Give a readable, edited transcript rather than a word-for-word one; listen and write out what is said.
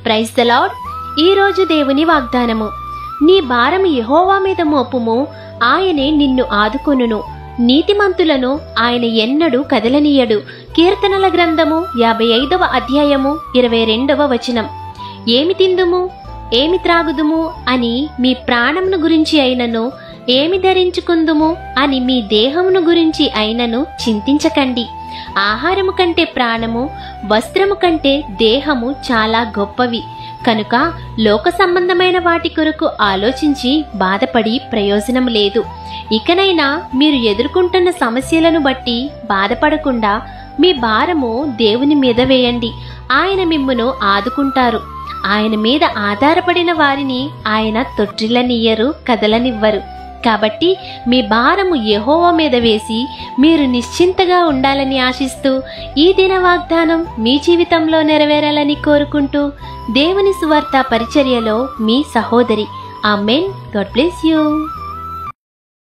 Praise the lord. ఈ రోజు దేవుని వాగ్దానము. నీ భారము యెహోవా మీద మోపుము, ఆయనే నిన్ను ఆదుకొనును. నీతిమంతులను ఆయన ఎన్నడూ కదలనీయడు. కీర్తనల గ్రంథము 55వ అధ్యాయము 22వ వచనం. ఏమి తిందుము, ఏమి త్రాగుదుము అని మీ ప్రాణమును గురించి అయినను, ఏమి ధరించుకుందుము అని మీ దేహమును గురించి అయినను చింతించకండి. ఆహారము కంటే ప్రాణము, వస్త్రము కంటే దేహము చాలా గొప్పవి. కనుక లోక సంబంధమైన వాటి కొరకు ఆలోచించి బాధపడి ప్రయోజనం లేదు. ఇకనైనా మీరు ఎదుర్కొంటున్న సమస్యలను బట్టి బాధపడకుండా మీ భారము దేవుని మీద వేయండి. ఆయన మిమ్మును ఆదుకుంటారు. ఆయన మీద ఆధారపడిన వారిని ఆయన తొట్టిల్లనియ్యరు, కదలనివ్వరు. కాబట్టి మీ భారము యెహోవా మీద వేసి మీరు నిశ్చింతగా ఉండాలని ఆశిస్తూ ఈ దిన వాగ్దానం మీ జీవితంలో నెరవేరాలని కోరుకుంటూ దేవుని సువార్త పరిచర్యలో మీ సహోదరి. ఆమేన్. God bless you.